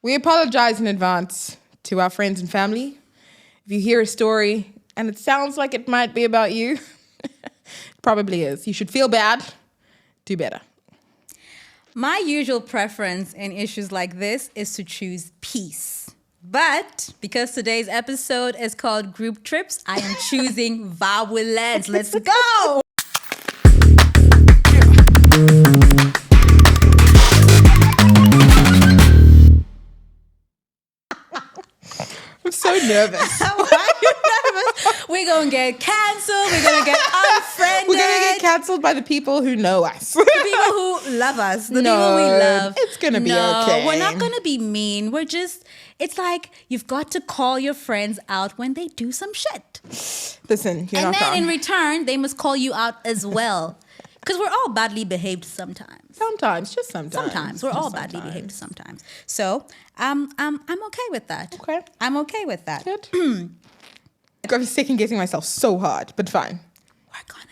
We apologize in advance to our friends and family. If you hear a story and it sounds like it might be about you, it probably is. You should feel bad. Do better. My usual preference in issues like this is to choose peace. But because today's episode is called Group Trips, I am choosing wildin. Let's go! I'm so nervous. Why are you nervous? We're going to get cancelled. We're going to get unfriended. We're going to get cancelled by the people who know us. The people who love us. The people we love. It's going to be okay. We're not going to be mean. We're just, it's like you've got to call your friends out when they do some shit. Listen, you're not wrong. And then in return, they must call you out as well. Because we're all badly behaved sometimes. Sometimes, just sometimes. Sometimes. We're all badly behaved sometimes. So, I'm okay with that. Okay. I'm okay with that. Good. I'm second guessing myself so hard, but fine. Work on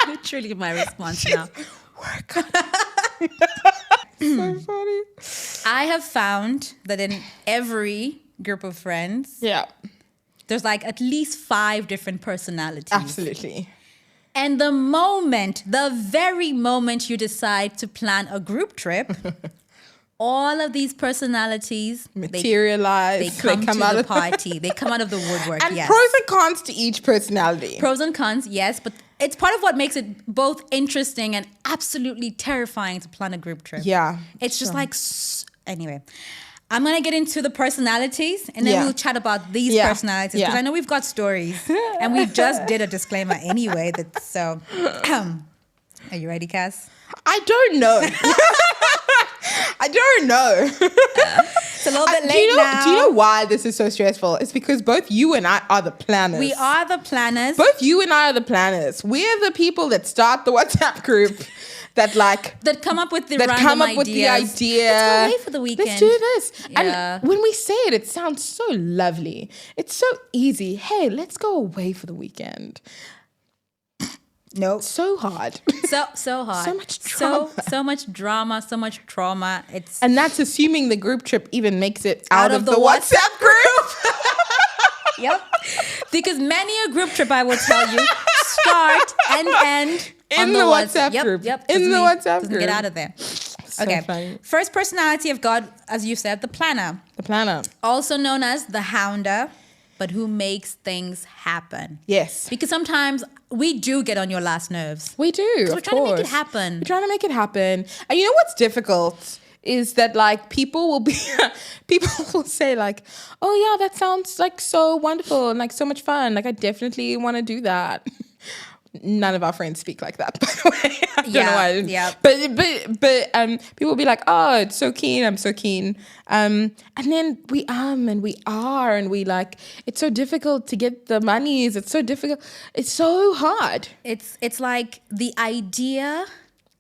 it. Literally my response now. Work on it. So funny. I have found that in every group of friends, Yeah. there's like at least 5 different personalities. Absolutely. And the very moment you decide to plan a group trip, all of these personalities Materialize. They come to the party. They come out of the woodwork. And yes. pros and cons to each personality. Pros and cons, yes, but it's part of what makes it both interesting and absolutely terrifying to plan a group trip. Yeah. It's just like anyway. I'm going to get into the personalities and then we'll chat about these personalities because I know we've got stories and we just did a disclaimer anyway. Are you ready, Cass? I don't know. I don't know. It's a little bit late now. Do you know why this is so stressful? It's because both you and I are the planners. We are the planners. Both you and I are the planners. We're the people that start the WhatsApp group. That come up with the idea. Let's go away for the weekend. Let's do this. Yeah. And when we say it, it sounds so lovely. It's so easy. Hey, let's go away for the weekend. Nope. So hard. So hard. So much drama. So much drama. So much trauma. And that's assuming the group trip even makes it out of the WhatsApp group. Yep. Because many a group trip, I will tell you, start and end in the WhatsApp group. Yep. In the WhatsApp group. Get out of there. So okay. Funny. First personality of God, as you said, the planner. The planner. Also known as the hounder, but who makes things happen. Yes. Because sometimes we do get on your last nerves. We do. We're trying to make it happen. We're trying to make it happen. And you know what's difficult? Is that like people will say like, oh yeah, that sounds like so wonderful and like so much fun. Like I definitely want to do that. None of our friends speak like that, by the way. I don't know why. Yeah. But people will be like, oh, it's so keen. I'm so keen. And then we and we are and we like, it's so difficult to get the monies. It's so difficult. It's so hard. It's like the idea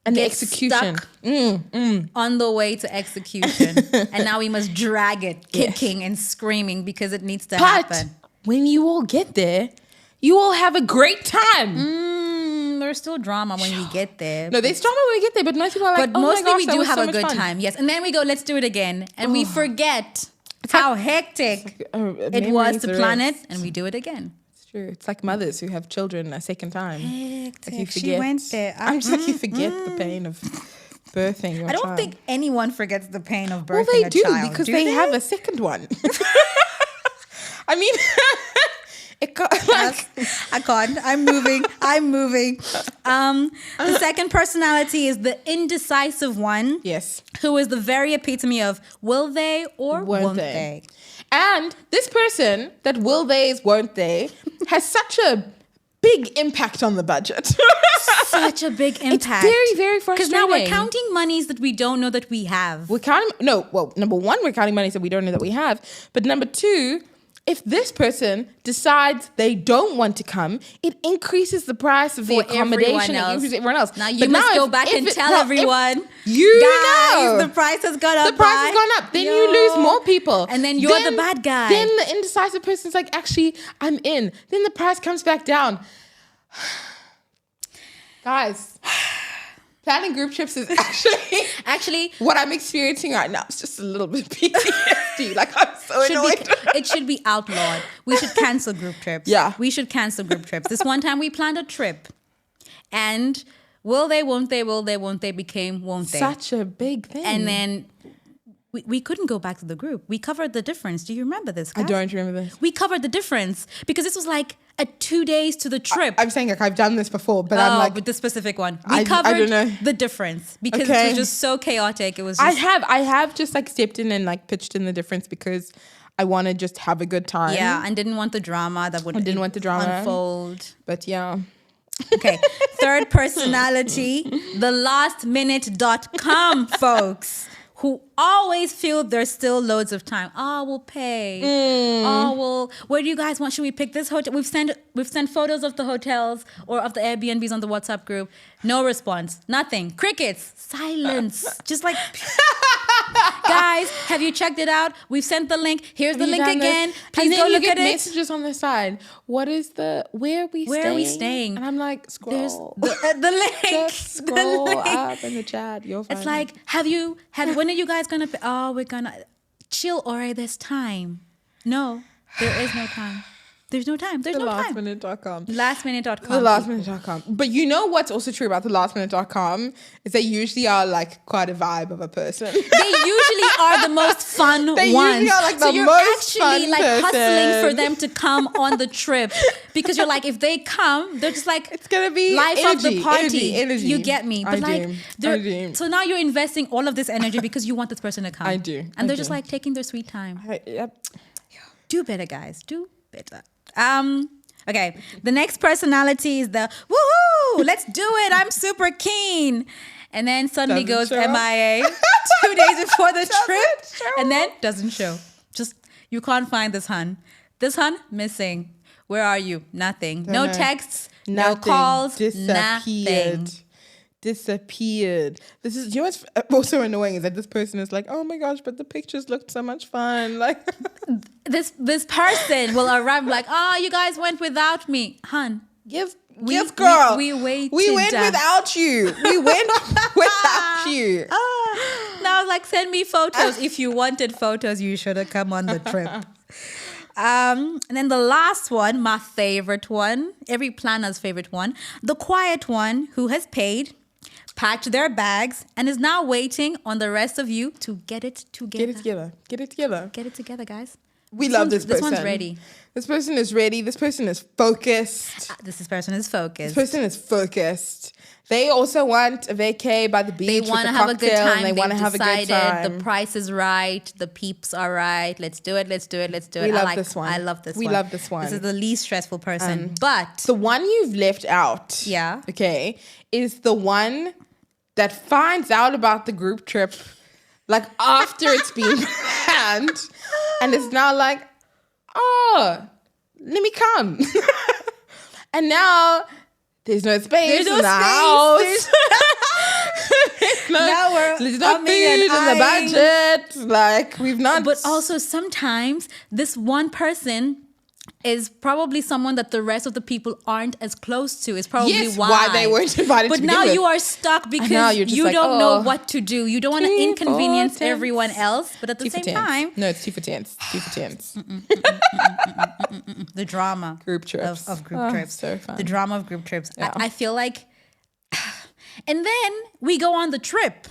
and the execution on the way to execution. And now we must drag it kicking and screaming because it needs to happen. When you all get there, you all have a great time. There's still drama when we get there. No, there's drama when we get there, but most people are like, but mostly my gosh, we do have so a good time. Yes. And then we go, let's do it again. And we forget how hectic it was to plan it. And we do it again. It's true. It's like mothers who have children a second time. Hectic. Like you forget. She went there. I'm just like, you forget the pain of birthing your I don't child. think anyone forgets the pain of birthing well, they a do child. because they have a second one. I mean... I can't. I'm moving. The second personality is the indecisive one. Yes. Who is the very epitome of will they or won't they? And this person that will they's, won't they, has such a big impact on the budget. Such a big impact. It's very, very frustrating. Because now we're counting monies that we don't know that we have. Number one, we're counting monies that we don't know that we have. But number two, if this person decides they don't want to come, it increases the price of the accommodation. It increases everyone else. Now you must go back and tell everyone, guys, the price has gone up. The price has gone up. Then you lose more people. And then you're the bad guy. Then the indecisive person's like, actually, I'm in. Then the price comes back down. Guys, Planning group trips is actually what I'm experiencing right now. It's just a little bit PTSD. Like, I'm so annoyed. It should be outlawed. We should cancel group trips. Yeah. We should cancel group trips. This one time we planned a trip, and will they, won't they, will they, won't they became won't they. Such a big thing. And then we couldn't go back to the group. We covered the difference. Do you remember this, guys? I don't remember this. We covered the difference because this was like 2 days to the trip. I'm saying, like, I've done this before, but I'm like... with the specific one. I We covered don't know. the difference because Okay. it was just so chaotic. It was just... I have just, like, stepped in and, like, pitched in the difference because I want to just have a good time. Yeah, and didn't want the drama that would unfold. But, yeah. Okay, third personality, the lastminute.com folks, who always feel there's still loads of time. Oh, we'll pay. Oh, well, where do you guys want? Should we pick this hotel? We've sent photos of the hotels or of the Airbnbs on the WhatsApp group. No response. Nothing. Crickets. Silence. Just like... Guys, have you checked it out? We've sent the link. Here's the link again. Please go look at it. Messages on the side. Where are we staying? And I'm like, scroll. There's the link. Just scroll up in the chat. You'll find It's like, when are you guys gonna pay? Oh, we're gonna chill. All right, there's time. No, there is no time. There's no time. There's no time. Lastminute.com. Lastminute.com. The lastminute.com. But you know what's also true about the lastminute.com is they usually are like quite a vibe of a person. They usually are the most fun ones. They usually are like so the you're most actually fun like person. hustling for them to come on the trip because you're like, if they come, they're just like, it's gonna be life of the party. Energy. You get me? But I do. So now you're investing all of this energy because you want this person to come. I do. And they're just like taking their sweet time. Yep. Do better, guys. Do better. Okay, the next personality is the woohoo, let's do it, I'm super keen. And then suddenly goes MIA 2 days before the trip. And then doesn't show. Just, you can't find this hun. This hun, missing. Where are you? Nothing. No texts, no calls, nothing. Disappeared. This is, you know what's also annoying is that this person is like, oh my gosh, but the pictures looked so much fun. Like this person will arrive like, oh, you guys went without me. Hun. Yes, girl. We waited. We went without you. We went without you. Now, like, send me photos. If you wanted photos, you should have come on the trip. And then the last one, my favorite one, every planner's favorite one, the quiet one who has paid, packed their bags, and is now waiting on the rest of you to get it together. Get it together. Get it together, guys. We love this person. This one's ready. This person is ready. This person is focused. This person is focused. This person is focused. They also want a vacay by the beach. They want to have a good time. And they want to have a good time. The price is right. The peeps are right. Let's do it. Let's do it. Let's do it. We love this one. I love this one. We love this one. This is the least stressful person. But the one you've left out, yeah, okay, is the one that finds out about the group trip like after it's been planned and it's now like, oh, let me come. And now there's no space in the house. There's no food in the budget. Like, we've not. But also sometimes this one person is probably someone that the rest of the people aren't as close to. Is probably why they weren't invited. But now you are stuck because you like, don't know what to do. You don't want to inconvenience everyone else, but at the same time, no, it's 2 for 10. 2 for 10. The drama group trips of group trips. So fun. The drama of group trips. Yeah. I feel like, and then we go on the trip.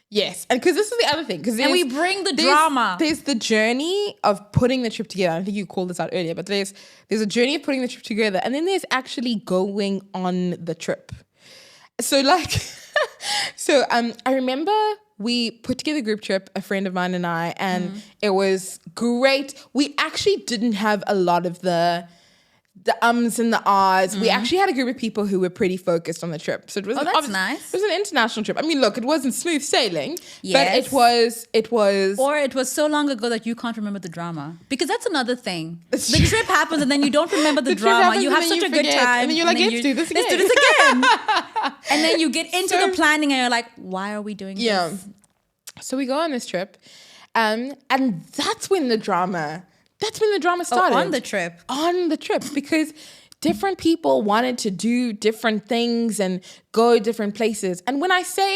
Yes, and because this is the other thing, and we bring the drama. There's the journey of putting the trip together. I think you called this out earlier, but there's a journey of putting the trip together, and then there's actually going on the trip. So like, I remember we put together a group trip, a friend of mine and I, and it was great. We actually didn't have a lot of the ums and the ahs. We actually had a group of people who were pretty focused on the trip. So it was that's nice. It was an international trip. I mean, look, it wasn't smooth sailing, yes, but it was. Or it was so long ago that you can't remember the drama. Because that's another thing. The trip happens and then you don't remember the drama. You have such a good time. And then you're like, let's do this again. Let's do this again. And then you get into the planning and you're like, why are we doing this? So we go on this trip, and that's when the drama started. On the trip. On the trip, because different people wanted to do different things and go different places. And when I say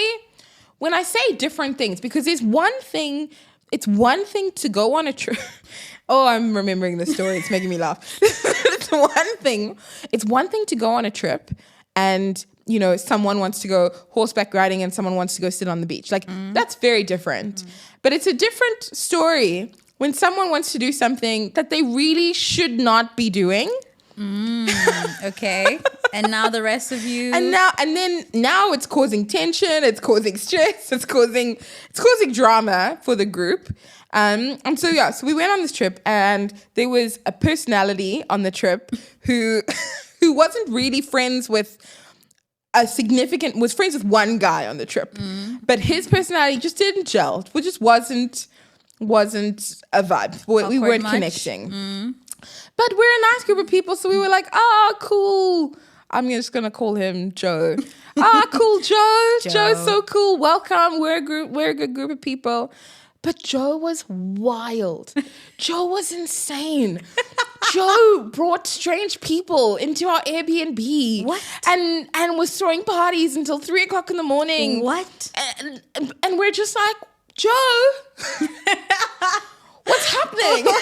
different things, because it's one thing to go on a trip. Oh, I'm remembering the story. It's making me laugh. It's one thing to go on a trip and, someone wants to go horseback riding and someone wants to go sit on the beach. Like, that's very different. But it's a different story when someone wants to do something that they really should not be doing. Okay. And now the rest of you. And now it's causing tension, it's causing stress, it's causing drama for the group. And so we went on this trip, and there was a personality on the trip who wasn't really friends with was friends with one guy on the trip. But his personality just didn't gel. It just wasn't a vibe. We weren't connecting. But we're a nice group of people, so we were like, cool. I'm just going to call him Joe. Cool, Joe. Joe's so cool. Welcome. We're a good group of people. But Joe was wild. Joe was insane. Joe brought strange people into our Airbnb. What? And was throwing parties until 3 o'clock in the morning. What? And we're just like, Joe, what's happening?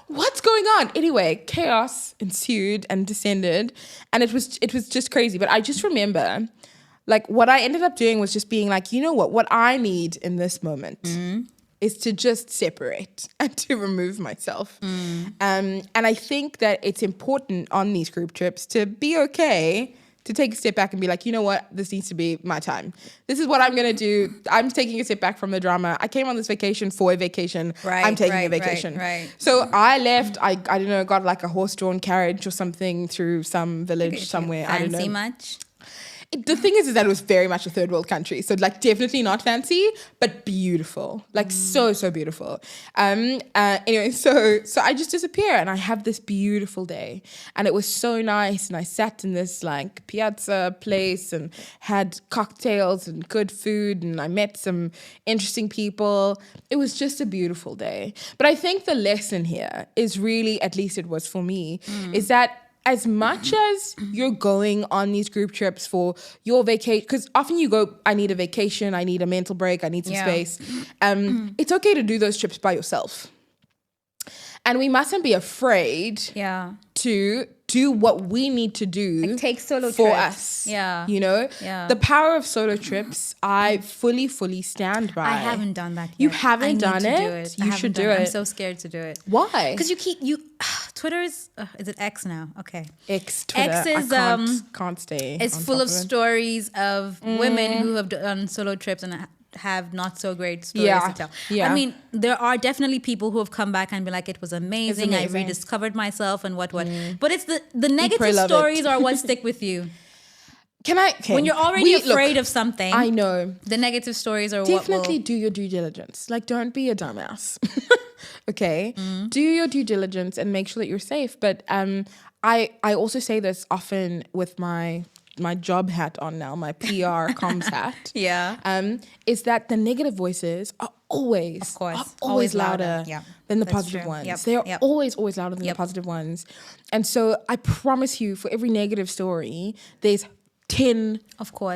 What's going on? Anyway, chaos ensued and descended, and it was just crazy. But I just remember, like, what I ended up doing was just being like, you know what I need in this moment is to just separate and to remove myself. And I think that it's important on these group trips to be okay to take a step back and be like, you know what, this needs to be my time. This is what I'm going to do. I'm taking a step back from the drama. I came on this vacation for a vacation. I'm taking a vacation. Right. So I left. I don't know, got like a horse-drawn carriage or something through some village somewhere. I don't know. Fancy much? The thing is that it was very much a third world country. So like definitely not fancy, but beautiful. Like so beautiful. Anyway, so I just disappear and I have this beautiful day. And it was so nice. And I sat in this like piazza place and had cocktails and good food. And I met some interesting people. It was just a beautiful day. But I think the lesson here is really, at least it was for me, is that as much as you're going on these group trips for your vacation, because often you go, I need a vacation, I need a mental break, I need some space. It's okay to do those trips by yourself. And we mustn't be afraid to do what we need to do, like take solo for trips. us. Yeah. The power of solo trips, I fully stand by. I haven't done that yet. You haven't done it? You should do it. I'm so scared to do it. Why? Because Twitter is it X now? Okay. Twitter. X is I can't stay. It's full of stories of women who have done solo trips and have not so great stories to tell. Yeah. I mean, there are definitely people who have come back and be like, it was amazing. I rediscovered myself and what. But it's the negative stories are what stick with you. When you're already afraid of something, I know the negative stories are definitely do your due diligence. Like, don't be a dumbass. Okay, do your due diligence and make sure that you're safe. But I also say this often with my job hat on now, my PR comms hat. Is that the negative voices are always louder than the positive ones. They are always louder than the positive ones. And so I promise you, for every negative story, there's 10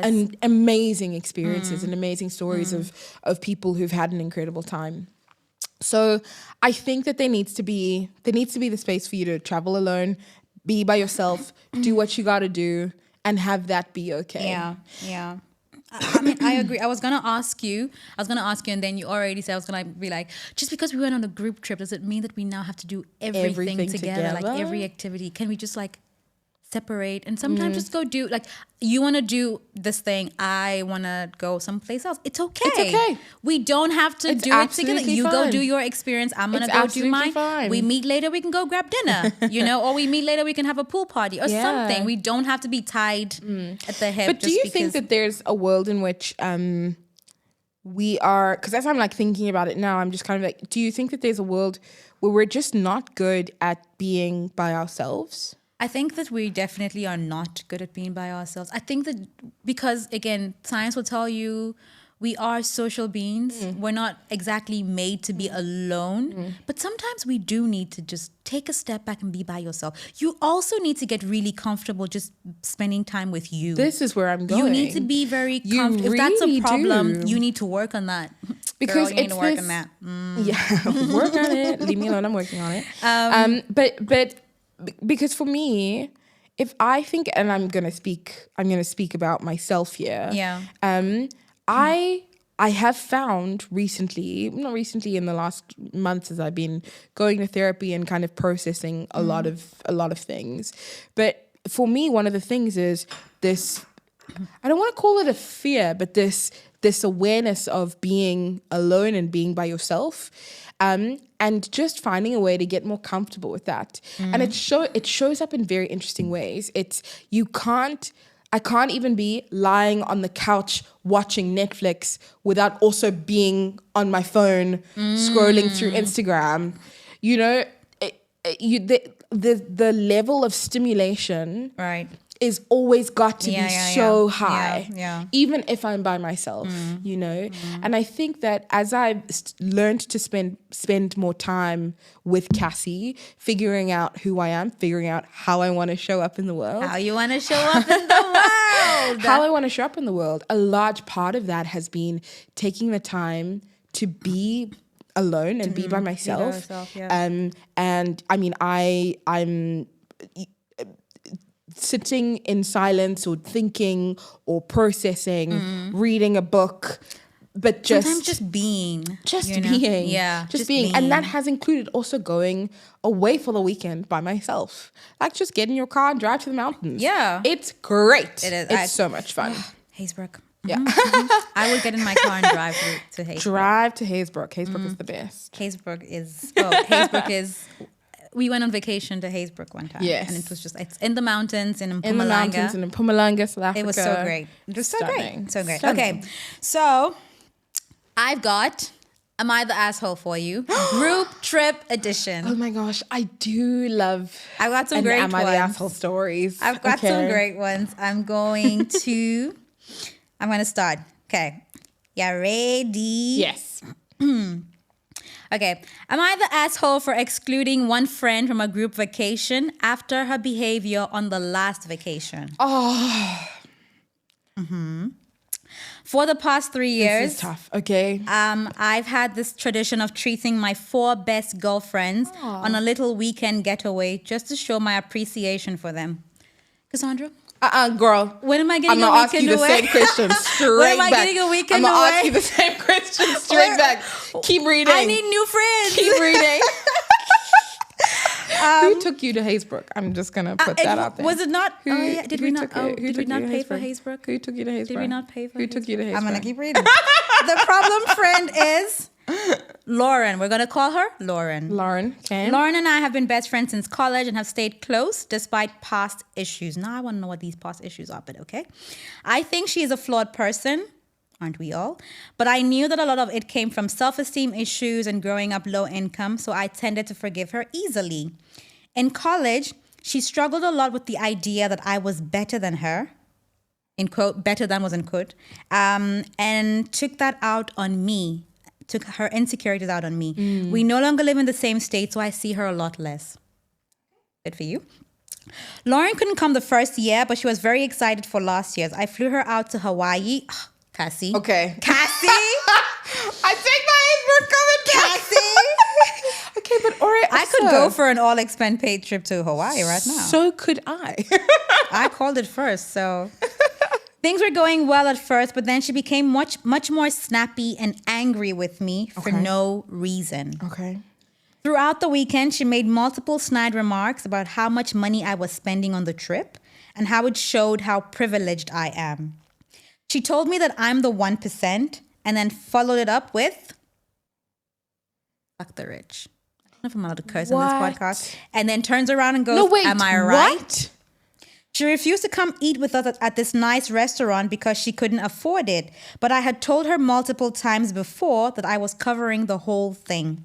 and amazing experiences and amazing stories of people who've had an incredible time. So I think that there needs to be the space for you to travel alone, be by yourself, do what you got to do, and have that be okay. Yeah. I mean, I agree. I was gonna ask you, and then you already said I was gonna be like, just because we went on a group trip, does it mean that we now have to do everything together, like every activity? Can we just like separate and sometimes just go do, like, you want to do this thing, I want to go someplace else. It's okay. We don't have to do it together. You go do your experience. I'm going to go do mine. Fine. We meet later. We can go grab dinner, or we meet later. We can have a pool party or something. We don't have to be tied at the hip. But do you think that there's a world in which we are, because as I'm like thinking about it now, I'm just kind of like, do you think that there's a world where we're just not good at being by ourselves? I think that we definitely are not good at being by ourselves. I think that because, again, science will tell you we are social beings. We're not exactly made to be alone, but sometimes we do need to just take a step back and be by yourself. You also need to get really comfortable just spending time with you. This is where I'm going. You need to be very comfortable. If that's a really problem, do. you need to work on that. Because Girl, you need it's to work this- on that. Yeah, work on it. Leave me alone. I'm working on it. But because for me, if I think, and I'm gonna speak about myself here. Yeah. I have found not recently in the last months as I've been going to therapy and kind of processing a lot of things. But for me, one of the things is this, I don't want to call it a fear, but this awareness of being alone and being by yourself. And just finding a way to get more comfortable with that. And it shows up in very interesting ways. I can't even be lying on the couch watching Netflix without also being on my phone scrolling through Instagram. You know, the level of stimulation Right. is always got to be so high, Yeah. even if I'm by myself, you know? And I think that as I've learned to spend more time with Cassie, figuring out who I am, figuring out how I want to show up in the world. How you want to show up in the world. How I want to show up in the world. A large part of that has been taking the time to be alone and be by myself. yourself, yeah. And I mean, I'm sitting in silence or thinking or processing, reading a book, but Sometimes just being. you know? being. Yeah. Just being. And that has included also going away for the weekend by myself. Like just get in your car and drive to the mountains. Yeah. It's great. It is. It's so much fun. Hazebrook. Yeah. I would get in my car and drive to Hazebrook. Drive to Hazebrook. Hazebrook is the best. Hazebrook is... We went on vacation to Hazebrook one time. Yes. And it's in the mountains in Mpumalanga. In the mountains in Mpumalanga, South Africa. It was so great. It was Stunning. so great. Stunning. Okay, so I've got Am I the Asshole for You? Group Trip Edition. Oh my gosh, I do love. I've got some and great Am I the ones. Asshole stories? I've got some great ones. I'm going to start. Okay. Yeah, ready? Yes. Okay. Am I the asshole for excluding one friend from a group vacation after her behavior on the last vacation? Oh, For the past 3 years, this is tough. Okay. I've had this tradition of treating my 4 best girlfriends on a little weekend getaway just to show my appreciation for them. Cassandra? Girl. When am I I'm getting gonna a ask you weekend the away? same question straight When am I back. getting a weekend I'm gonna away? ask you the same question straight back. Keep reading. I need new friends. Keep reading. Who took you to Hazebrook? I'm just gonna put that out there. Was it not? Did we not? Did we not pay for Hazebrook? Hazebrook? Who took you to Hazebrook? Did we not pay for Who took you to Hazebrook? I'm gonna keep reading. The problem friend is Lauren. We're gonna call her Lauren. Lauren. Okay. Lauren and I have been best friends since college and have stayed close despite past issues. Now I want to know what these past issues are, but okay. I think she is a flawed person. Aren't we all? But I knew that a lot of it came from self-esteem issues and growing up low income, so I tended to forgive her easily. In college, she struggled a lot with the idea that I was better than her, in quote, better than was in quote, and took that out on me, took her insecurities out on me. We no longer live in the same state, so I see her a lot less. Good for you. Lauren couldn't come the first year, but she was very excited for last year's. I flew her out to Hawaii. Cassie. Okay. Cassie? I take my Hazebrook comment back. Cassie? Okay, but Ori, I could go for an all-expense paid trip to Hawaii right now. So could I. I called it first, so... Things were going well at first, but then she became much more snappy and angry with me for no reason. Okay. Throughout the weekend, she made multiple snide remarks about how much money I was spending on the trip and how it showed how privileged I am. She told me that I'm the 1% and then followed it up with, fuck the rich. I don't know if I'm allowed to curse on this podcast. And then turns around and goes, No, wait. am I right? What? She refused to come eat with us at this nice restaurant because she couldn't afford it. But I had told her multiple times before that I was covering the whole thing.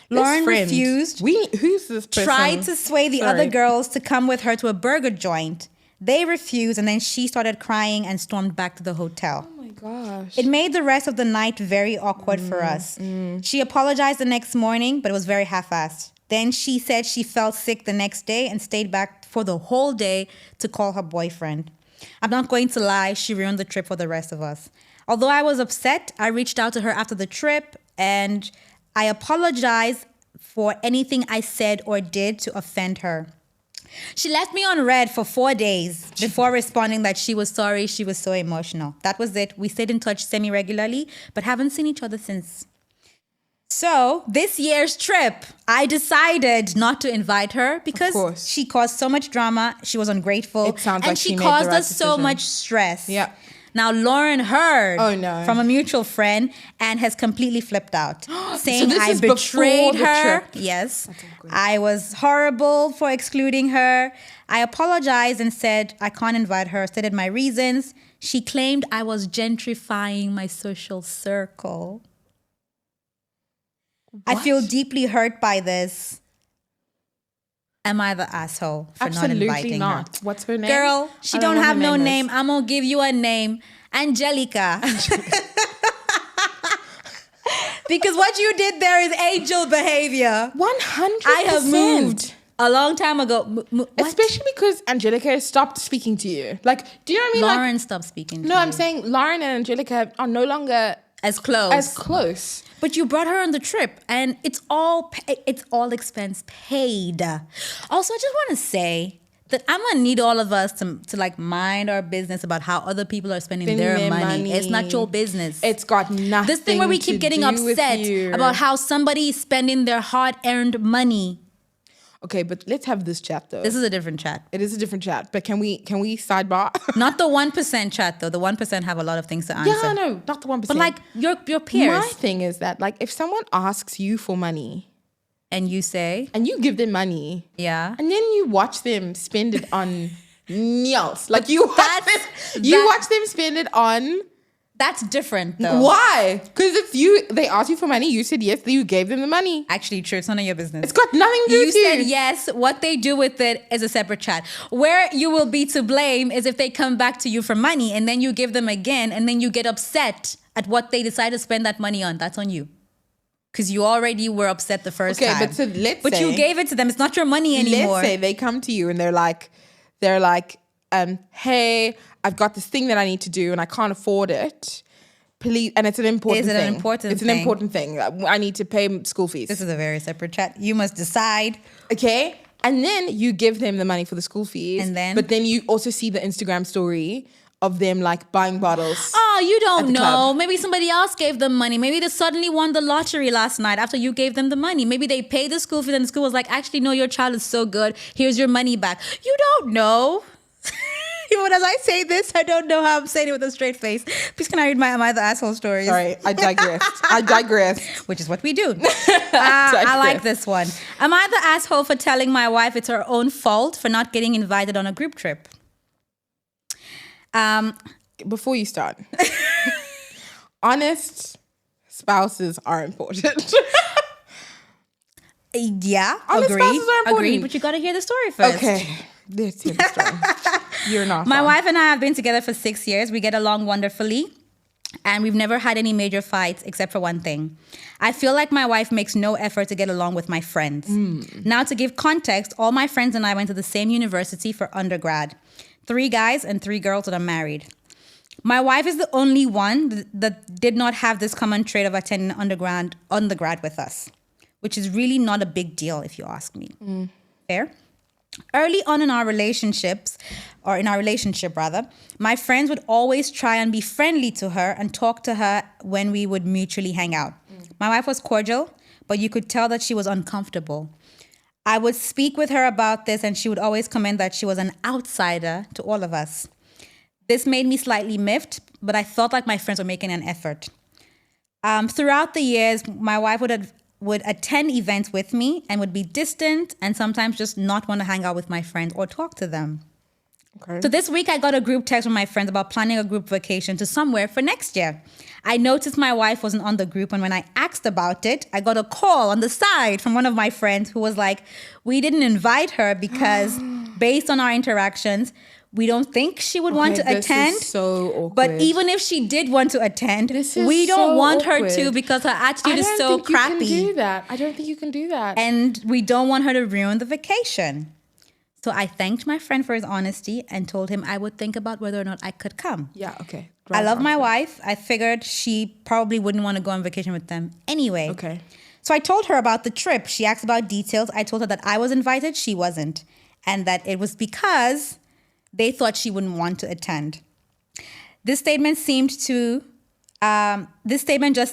Lauren refused. Who's this person? Tried to sway the Sorry. other girls to come with her to a burger joint. They refused, and then she started crying and stormed back to the hotel. Oh my gosh. It made the rest of the night very awkward for us. She apologized the next morning, but it was very half-assed. Then she said she felt sick the next day and stayed back for the whole day to call her boyfriend. I'm not going to lie, she ruined the trip for the rest of us. Although I was upset, I reached out to her after the trip and I apologized for anything I said or did to offend her. She left me on red for 4 days before responding that she was sorry. She was so emotional. That was it. We stayed in touch semi-regularly, but haven't seen each other since. So this year's trip, I decided not to invite her because she caused so much drama. She was ungrateful. It sounds and like she she made caused the right us so decision. much stress. Yeah. Now Lauren heard from a mutual friend and has completely flipped out, saying this I is before betrayed the her. trip. Yes, I was horrible for excluding her. I apologized and said I can't invite her, stated my reasons. She claimed I was gentrifying my social circle. I feel deeply hurt by this. Am I the asshole for not inviting her? What's her name? Girl, she don't have no name. I'm going to give you a name. Angelica. Because what you did there is angel behavior. 100%. I have moved a long time ago. Especially because Angelica has stopped speaking to you. Like, do you know what I mean? Lauren stopped speaking to No, you. I'm saying Lauren and Angelica are no longer as close. But you brought her on the trip, and it's all expense paid. Also, I just want to say that I'm gonna need all of us to like mind our business about how other people are spending their money. It's not your business. It's got nothing. This thing where we keep getting upset about how somebody is spending their hard-earned money. Okay, but let's have this chat though. This is a different chat. It is a different chat, but can we sidebar? Not the 1% chat though. The 1% have a lot of things to answer. Yeah, no, not the 1%. But like your peers. My thing is that like if someone asks you for money and you say and you give them money, yeah, and then you watch them spend it on meals, like you watch them spend it on. That's different though. Why? Because it's you. They asked you for money. You said yes. You gave them the money. Actually, true. It's none of your business. It's got nothing to do with you. You said yes. What they do with it is a separate chat. Where you will be to blame is if they come back to you for money and then you give them again and then you get upset at what they decide to spend that money on. That's on you. Because you already were upset the first time. Okay, but so let's say... you gave it to them. It's not your money anymore. Let's say they come to you and they're like, hey, I've got this thing that I need to do and I can't afford it. Please, and it's an important thing. It's an important thing. I need to pay school fees. This is a very separate chat. You must decide. Okay? And then you give them the money for the school fees. But then you also see the Instagram story of them like buying bottles. Oh, you don't know. Club. Maybe somebody else gave them money. Maybe they suddenly won the lottery last night after you gave them the money. Maybe they paid the school fee and the school was like, actually, no, your child is so good. Here's your money back. You don't know. Even as I say this, I don't know how I'm saying it with a straight face. Please can I read my Am I the Asshole stories? Sorry, I digress. Which is what we do. I like this one. Am I the asshole for telling my wife it's her own fault for not getting invited on a group trip? Before you start, honest spouses are important. Yeah, honest spouses are important. Agreed, but you got to hear the story first. Okay, let's hear the story. You're not. My wife and I have been together for 6 years. We get along wonderfully. And we've never had any major fights except for one thing. I feel like my wife makes no effort to get along with my friends. Now, to give context, all my friends and I went to the same university for undergrad. 3 guys and 3 girls that are married. My wife is the only one that did not have this common trait of attending undergrad with us, which is really not a big deal if you ask me. Fair? Early on in our relationship, my friends would always try and be friendly to her and talk to her when we would mutually hang out. My wife was cordial, but you could tell that she was uncomfortable. I would speak with her about this and she would always comment that she was an outsider to all of us. This made me slightly miffed, but I felt like my friends were making an effort. Throughout the years, my wife would attend events with me and would be distant and sometimes just not want to hang out with my friends or talk to them. Okay. So this week I got a group text from my friends about planning a group vacation to somewhere for next year. I noticed my wife wasn't on the group, and when I asked about it, I got a call on the side from one of my friends who was like, we didn't invite her because based on our interactions, We don't think she would want to this attend. is so awkward. But even if she did want to attend, This is we don't so want her awkward. to because her attitude I is don't so think crappy. You can do that. I don't think you can do that. And we don't want her to ruin the vacation. So I thanked my friend for his honesty and told him I would think about whether or not I could come. Yeah, okay. I love my answer. wife. I figured she probably wouldn't want to go on vacation with them anyway. Okay. So I told her about the trip. She asked about details. I told her that I was invited, she wasn't. And that it was because they thought she wouldn't want to attend. This statement just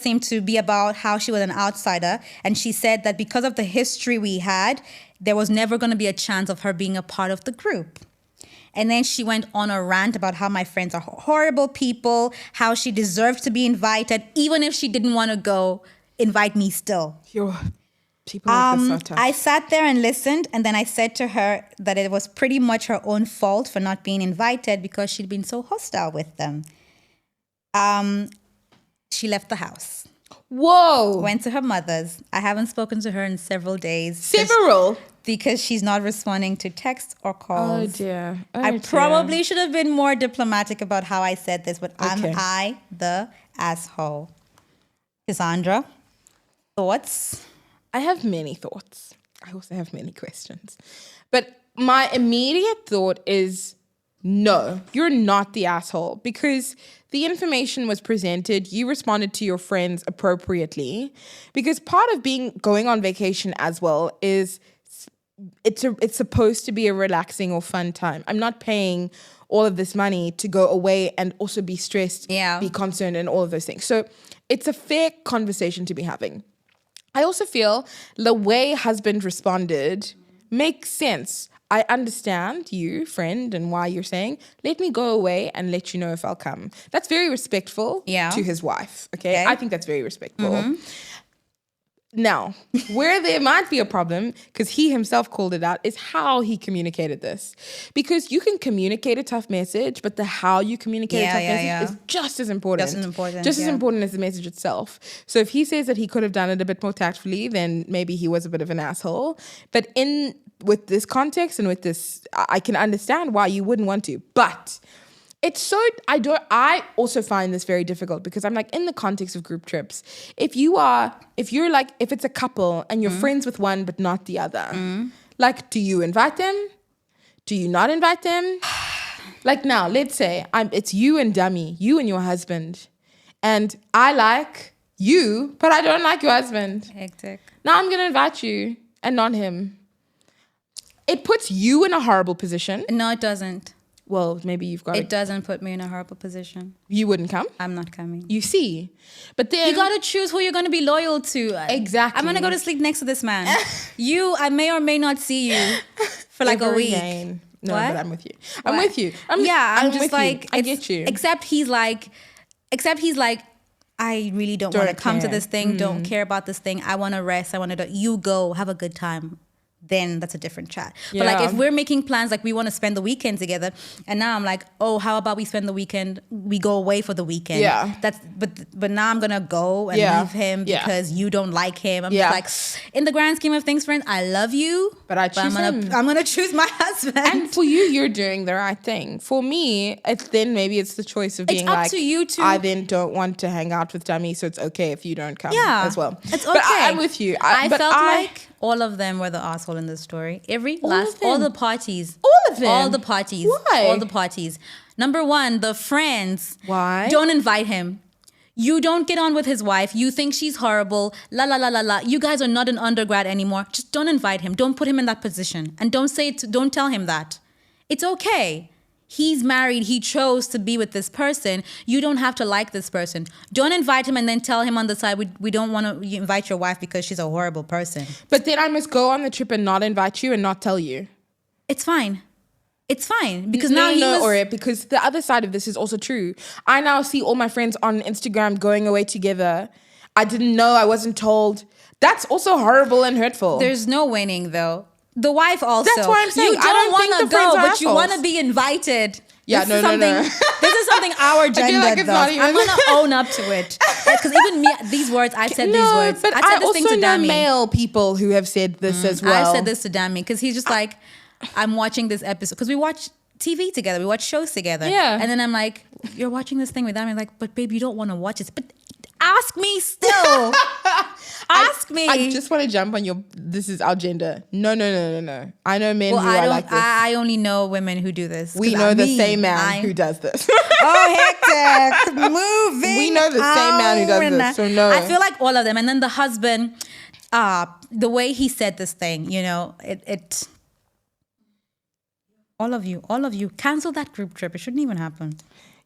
seemed to be about how she was an outsider. And she said that because of the history we had, there was never going to be a chance of her being a part of the group. And then she went on a rant about how my friends are horrible people, how she deserved to be invited, even if she didn't want to go, invite me still. People like this are tough. I sat there and listened, and then I said to her that it was pretty much her own fault for not being invited because she'd been so hostile with them. She left the house. Whoa. Went to her mother's. I haven't spoken to her in several days. Several? Because she's not responding to texts or Oh, calls. dear. I probably should have been more diplomatic about how I said this, but am Okay. I the asshole? Cassandra, thoughts? I have many thoughts. I also have many questions. But my immediate thought is no, you're not the asshole because the information was presented. You responded to your friends appropriately because part of going on vacation as well is it's supposed to be a relaxing or fun time. I'm not paying all of this money to go away and also be stressed, be concerned and all of those things. So it's a fair conversation to be having. I also feel the way husband responded makes sense. I understand you, friend, and why you're saying, let me go away and let you know if I'll come. That's very respectful to his wife, okay? I think that's very respectful. Mm-hmm. Now, where there might be a problem, because he himself called it out, is how he communicated this. Because you can communicate a tough message, but the how you communicate a tough message is just as important. Just as important as the message itself. So if he says that he could have done it a bit more tactfully, then maybe he was a bit of an asshole. But with this context and with this, I can understand why you wouldn't want to. But it's so, I also find this very difficult because I'm like, in the context of group trips, if it's a couple and you're friends with one but not the other, like, do you invite them? Do you not invite them? Like now, let's say it's you and Dummy, you and your husband, and I like you, but I don't like your husband. Hectic. Now I'm going to invite you and not him. It puts you in a horrible position. No, it doesn't. Well, maybe you've got it. It doesn't put me in a horrible position. You wouldn't come? I'm not coming. You see. But then you got to choose who you're going to be loyal to. Exactly. I'm going to go to sleep next to this man. I may or may not see you for like a week. Again. No, what? But I'm with you. I'm with you. I'm just like, I get you. Except he's like, I really don't want to come to this thing. Don't care about this thing. I want to rest. I want to you go, have a good time. Then that's a different chat. Yeah. But like if we're making plans, like we want to spend the weekend together, and now I'm like, oh, how about we spend the weekend? We go away for the weekend. Yeah. But now I'm gonna go and leave him because you don't like him. I'm just like, in the grand scheme of things, friend, I love you, but I'm gonna choose my husband. And for you, you're doing the right thing. For me, it's the choice of being up to you too. I then don't want to hang out with Dummy, so it's okay if you don't come as well. It's okay. But I'm with you. I felt like all of them were the asshole in this story. All the parties. All of them. All the parties. Why? All the parties. Number one, the friends. Why? Don't invite him. You don't get on with his wife. You think she's horrible. La la la la la. You guys are not an undergrad anymore. Just don't invite him. Don't put him in that position. And don't tell him that. It's okay. He's married. He chose to be with this person. You don't have to like this person. Don't invite him and then tell him on the side, we don't want to invite your wife because she's a horrible person. But then I must go on the trip and not invite you and not tell you. It's fine. It's fine. Because because the other side of this is also true. I now see all my friends on Instagram going away together. I didn't know. I wasn't told. That's also horrible and hurtful. There's no winning though. The wife also. That's why I'm saying you don't want to go, but you want to be invited. Yeah, no. This is something our gender does. I'm gonna own up to it. Because even me, these words, I've said these words. But I said this thing to know Dami. male people who have said this as well. I've said this to Dami because he's just like, I'm watching this episode because we watch TV together. We watch shows together. Yeah. And then I'm like, you're watching this thing without me. Like, but babe, you don't want to watch it. But ask me still. Ask me. I just want to jump on this is our gender. No. I know men who are like this. I only know women who do this. We know the same man who does this. Oh, hectic. Moving. We know the same man who does this. So no. I feel like all of them. And then the husband, the way he said this thing, it all of you, cancel that group trip. It shouldn't even happen.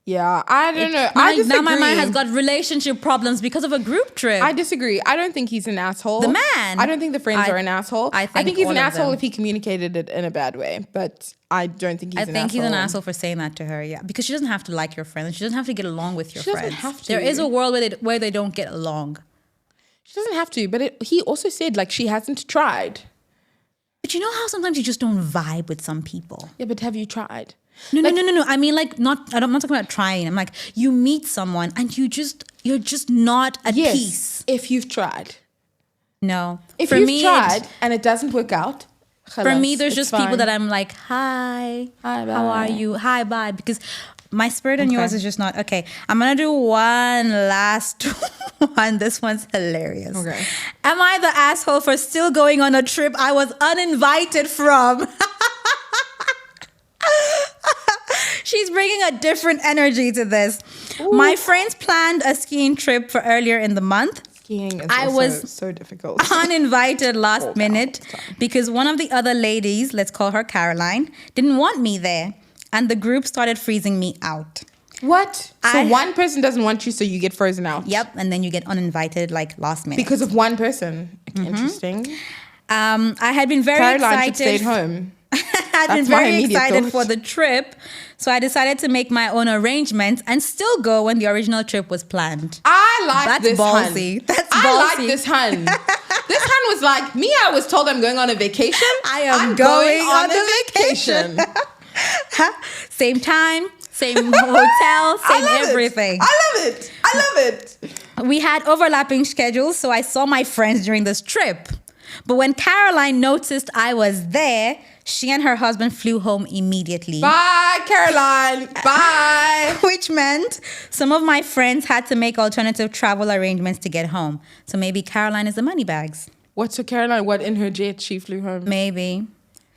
Yeah, I don't know. I disagree. Now my mind has got relationship problems because of a group trip. I disagree. I don't think he's an asshole. The man. I don't think the friends are an asshole. I think he's all an of asshole them. if he communicated it in a bad way, but I don't think he's an asshole. I think he's an asshole for saying that to her, yeah. Because she doesn't have to like your friends. She doesn't have to get along with your friends. She doesn't have to. There is a world where they don't get along. She doesn't have to, but he also said, like, she hasn't tried. But you know how sometimes you just don't vibe with some people? Yeah, but have you tried? No. I mean, like, I'm not talking about trying. I'm like, you meet someone and you're just not at peace. If you've tried. No. If you've tried and it doesn't work out, for me, there's just people that I'm like, hi, bye. How are you? Hi, bye. Because my spirit and yours is just not, okay. I'm going to do one last one. This one's hilarious. Okay. Am I the asshole for still going on a trip I was uninvited from? She's bringing a different energy to this. Ooh. My friends planned a skiing trip for earlier in the month. Skiing is also so difficult. Uninvited last minute because one of the other ladies, let's call her Caroline, didn't want me there. And the group started freezing me out. What? So one person doesn't want you, so you get frozen out? Yep, and then you get uninvited like last minute. Because of one person. Mm-hmm. Interesting. I had been very excited. Caroline should stay at home. I'd been very excited for the trip, so I decided to make my own arrangements and still go when the original trip was planned. That's this ballsy. Hun. That's I ballsy. like this hun. This hun was like, me, I was told I'm going on a vacation. I'm going on a vacation. Same time, same hotel, same everything. I love it. We had overlapping schedules, so I saw my friends during this trip. But when Caroline noticed I was there, she and her husband flew home immediately. Bye, Caroline. Bye. Which meant some of my friends had to make alternative travel arrangements to get home. So maybe Caroline is the money bags. What, so Caroline, in her jet, she flew home? Maybe.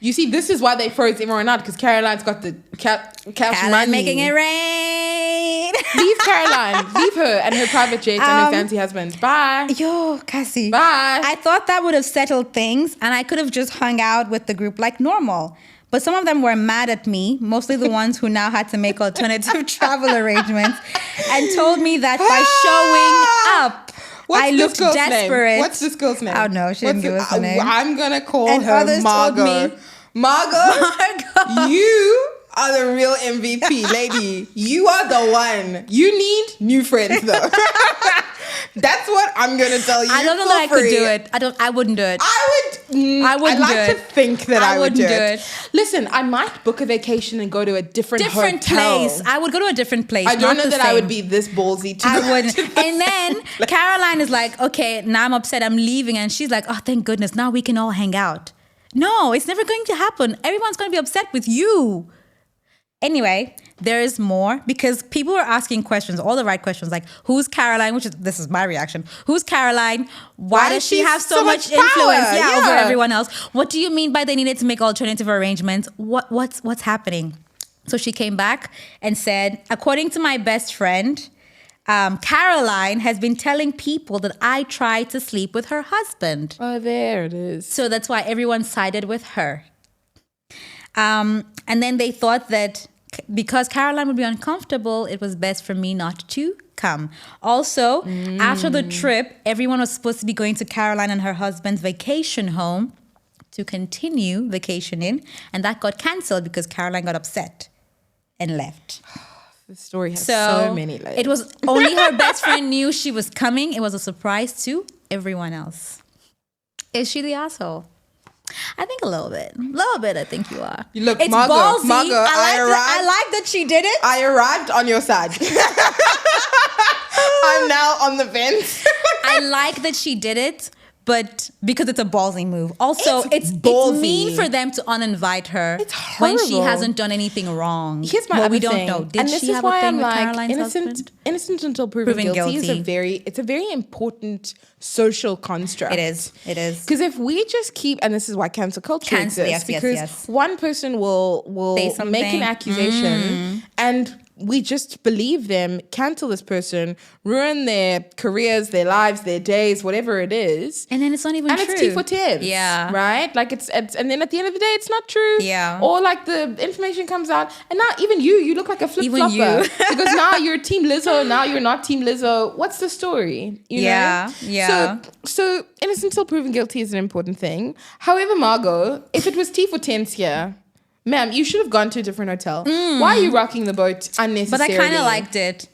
You see, this is why they froze everyone out, because Caroline's got the cash money. Making it rain. Leave Caroline. Leave her and her private jet and her fancy husband. Bye. Yo, Cassie. Bye. I thought that would have settled things and I could have just hung out with the group like normal. But some of them were mad at me, mostly the ones who now had to make alternative travel arrangements, and told me that by showing up, I looked desperate. Name? What's this girl's name? Oh no, she didn't give us a name. I'm gonna call and her others Margot. Told me, Margot, you are the real MVP, lady. You are the one. You need new friends, though. That's what I'm gonna tell you. I don't know that I could do it. I wouldn't do it. I would. I'd like to think that I would do it. Listen, I might book a vacation and go to a different hotel. Place. I would go to a different place. I don't know that I would be this ballsy to. I wouldn't. And then Caroline is like, okay, now I'm upset. I'm leaving, and she's like, oh, thank goodness, now we can all hang out. No, it's never going to happen. Everyone's going to be upset with you. Anyway, there is more because people were asking questions, all the right questions, like who's Caroline? This is my reaction. Who's Caroline? Why does she have so much influence over everyone else? What do you mean by they needed to make alternative arrangements? What's happening? So she came back and said, according to my best friend, Caroline has been telling people that I tried to sleep with her husband. Oh, there it is. So that's why everyone sided with her. And then they thought that because Caroline would be uncomfortable, it was best for me not to come. Also, after the trip, everyone was supposed to be going to Caroline and her husband's vacation home to continue vacationing. And that got canceled because Caroline got upset and left. The story has so many layers. It was only her best friend knew she was coming. It was a surprise to everyone else. Is she the asshole? I think a little bit. I think you are. Look, it's Margot, ballsy. I like that she did it. I arrived on your side. I'm now on the fence. I like that she did it, but because it's a ballsy move. Also, it's ballsy. mean for them to uninvite her It's when she horrible. hasn't done anything wrong. Here's my well, other we don't thing. know. Did and this she is have why a thing I'm with like Caroline's husband? innocent until proven, Proven guilty is guilty. it's a very important social construct. It is. Because if we just keep, and this is why cancel culture Cancel, exists, yes, because yes. one person will Say make something. an accusation and we just believe them, cancel this person, ruin their careers, their lives, their days, whatever it is. And then it's not even And true. it's T for Tibbs. Yeah. Right? Like it's, and then at the end of the day, it's not true. Yeah. Or like the information comes out, and now even you look like a flip-flopper. Even you. Because now you're Team Lizzo, now you're not Team Lizzo. What's the story? You know? Yeah. So innocent till proven guilty is an important thing. However, Margot, if it was T for Tens here, ma'am, you should have gone to a different hotel. Why are you rocking the boat unnecessarily? But I kind of liked it.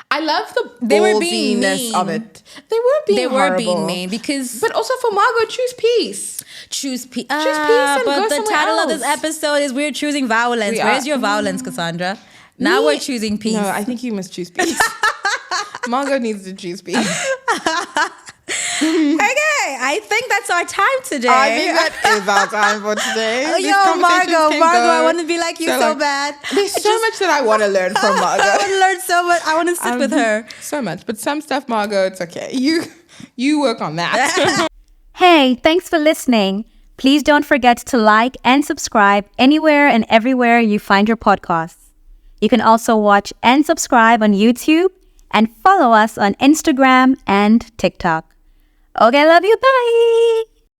I love the They were being ballsiness mean. of it. They were being They were horrible. being mean because But also for Margot, choose peace. choose peace. peace and but go the somewhere title of this else. episode is "We're Choosing Violence." We Where's are. your violence, Cassandra? Now we're choosing peace. No, I think you must choose peace. Margot needs to choose peace. Okay, I think that's our time today. I think that is our time for today. Oh, These yo, conversations Margot, can Margot, go. I want to be like you so like, bad. There's so much that I want to learn from I want Margot. to learn so much. I want to sit with her. So much. But some stuff, Margot, it's okay. You work on that. Hey, thanks for listening. Please don't forget to like and subscribe anywhere and everywhere you find your podcasts. You can also watch and subscribe on YouTube and follow us on Instagram and TikTok. Okay, love you. Bye.